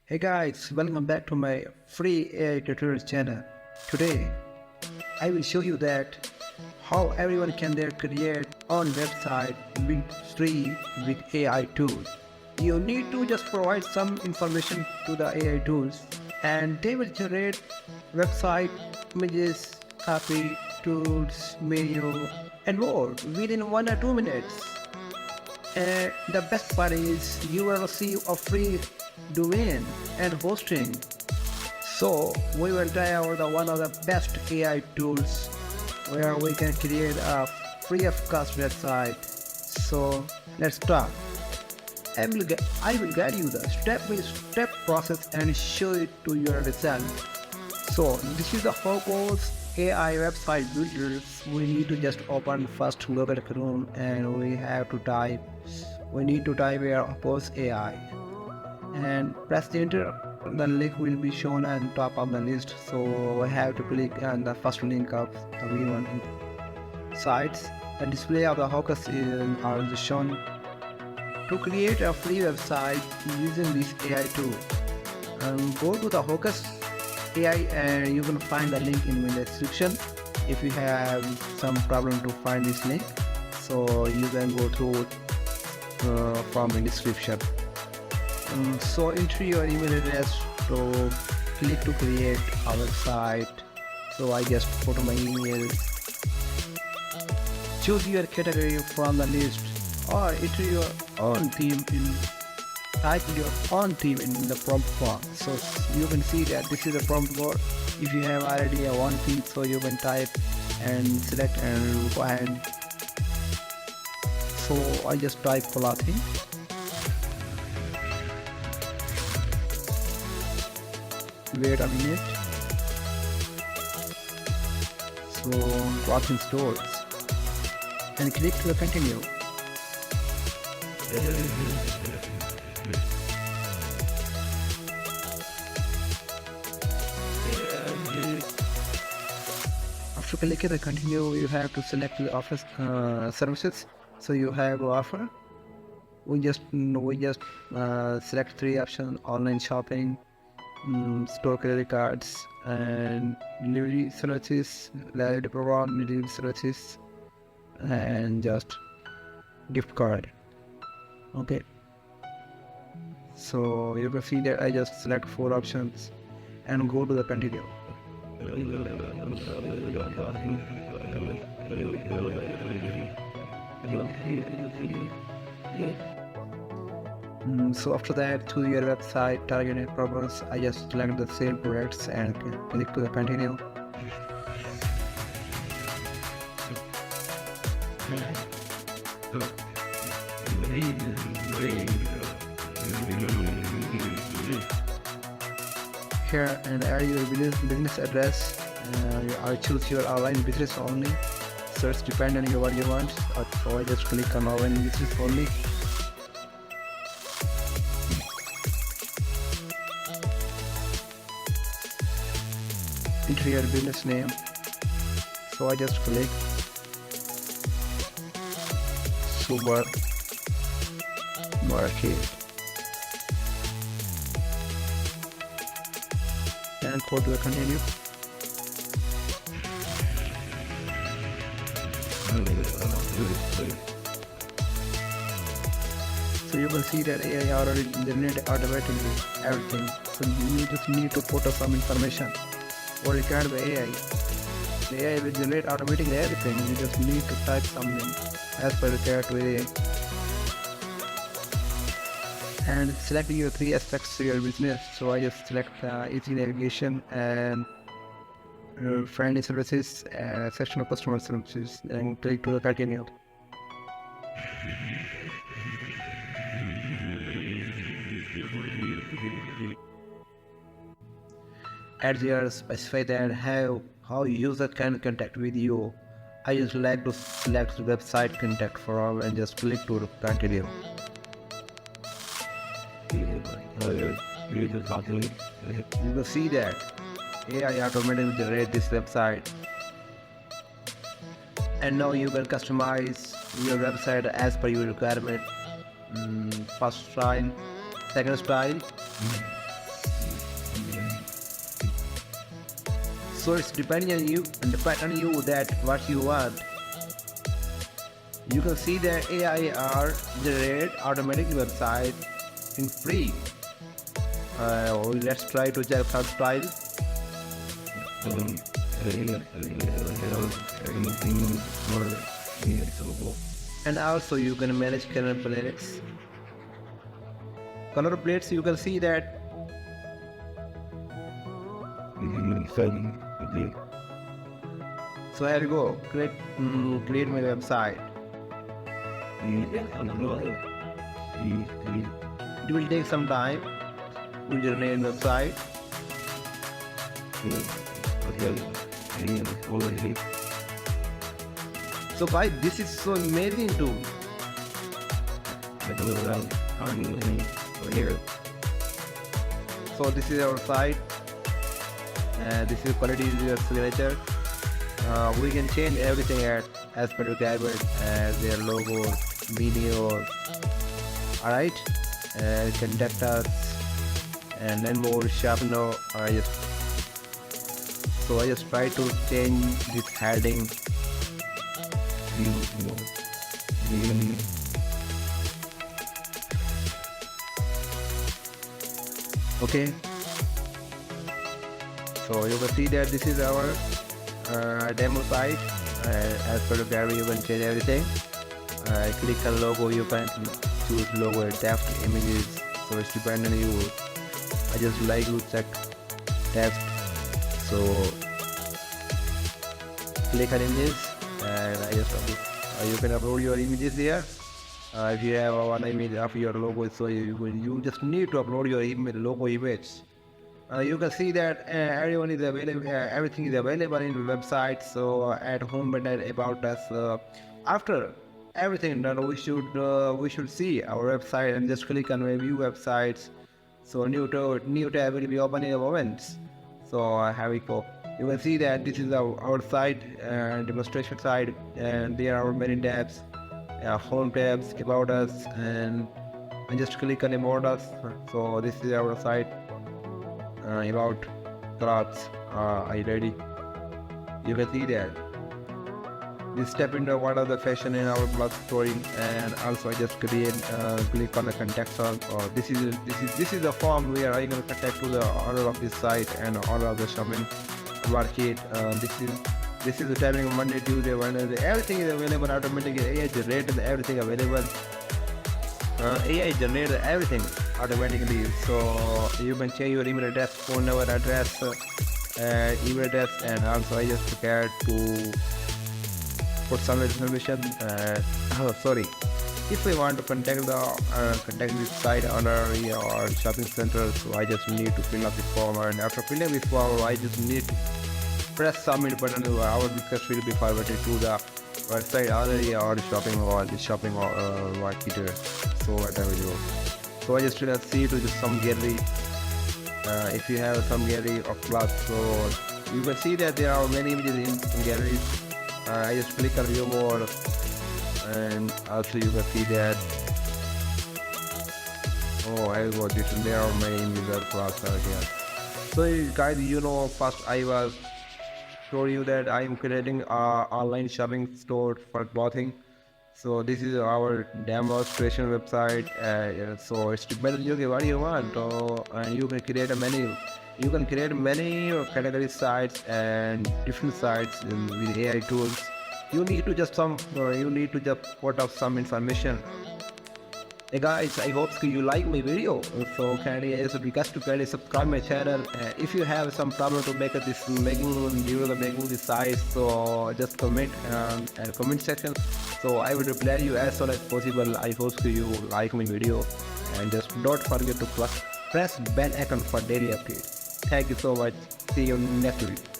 Hey guys, welcome back to my free AI tutorial channel. Today, I will show you that how everyone can create own website with free with AI tools. You need to just provide some information to the AI tools and they will generate website, images, copy, tools, menu and more within 1 or 2 minutes. And the best part is you will receive a free domain and hosting. So we will try out one of the best AI tools where we can create a free of cost website. So let's start. I will guide you the step-by-step process and show it to your result. So this is the hocoos AI website builders. We need to just open first Google Chrome and we need to type here hocoos AI and press the enter. The link will be shown at the top of the list, so I have to click on the first link of the V1 sites. The display of the hocoos is shown. To create a free website using this AI tool, go to the hocoos AI and you can find the link in the description. If you have some problem to find this link, so you can go through from the description. So enter your email address to click to create a website. So I just put my email. Choose your category from the list or enter your own theme type your own theme in the prompt bar. So you can see that this is a prompt bar. If you have already a one theme, so you can type and select and go ahead. So I just type clothing. Wait a minute. So clothing stores and click to continue. After clicking the continue, you have to select the office services. So you have offer. We just select three options: online shopping, store credit cards, and delivery services, live program delivery services, and just gift card. Okay. So you can see that I just select 4 options and go to the continue. So after that, to your website targeted problems, I just select the same products and click to the continue. Here and add your business address. I choose your online business only. Search depending on what you want. So I just click on online business only. Enter your business name. So I just click supermarket and go to the continue. So you will see that AI already generated automatically everything. So you just need to put some information or required by AI. The AI will generate automatically everything. You just need to type something as per required to AI. And select your 3 aspects to your business. So I just select easy navigation and friendly services, section of customer services, and click to the continue. At here, specify that how user can contact with you. I just like to select the website contact for all and just click to continue. You will see that AI automatically generate this website. And now you can customize your website as per your requirement. First style, second style, So it's depending on you that what you want. You can see that AI are generate automatic website in free. Let's try to check first price. And also you can manage color plates. Color plates, you can see that. So here you go. Create my website. It will take some time to generate the website. So guys, this is so amazing too. So this is our site. This is quality user signature. We can change everything as per requirement, their logo, videos. Alright, contact us, and then more sharpener. I just try to change this heading. Okay. So you can see that this is our demo site. As per the gallery, you can change everything. Click on logo, you can choose logo, text, images. So it's dependent on you. I just like to check text. So click on images, and you can upload your images here. If you have one image of your logo, so you just need to upload your logo image. You can see that everyone is available. Everything is available in the website. So at home button, about us. After everything done, we should see our website and just click on review websites. So new tab will be open in a moment. So here we go. You can see that this is our site, demonstration site, and there are many tabs, home tabs, about us, and I just click on about us. So this is our site. About clothes, are you ready? You can see that this step into what are the fashion in our blog story, and also I just click on the contact us. This is the form where I can contact to the owner of this site and owner of the shopping market. This is the timing Monday, Tuesday, Wednesday. Everything is available automatically. AI generated everything available. AI generated everything automatically, so you can change your email address, phone number, address, email address, and also I just prepared to put some information. If we want to contact this site owner or shopping center, so I just need to fill up the form, and after filling this form, I just need to press submit button. Our request will be forwarded to the website already or shopping marketer. So whatever you. So I just see to just some gallery. If you have some gallery of clothes, so you can see that there are many images in galleries. I just click on view more, and also you can see that. Oh, I got this. There are many images of clothes here. So guys, first I was told you that I am creating an online shopping store for clothing. So this is our demonstration website. So it's depending on what you want. And you can create many category sites and different sites with AI tools. You need to just put up some information. Hey guys, I hope you like my video. So kindly I just request to kindly subscribe my channel. If you have some problem to making this size, so just comment and comment section. So I will reply you as soon as possible. I hope you like my video, and just don't forget to press bell icon for daily updates. Thank you so much. See you next video.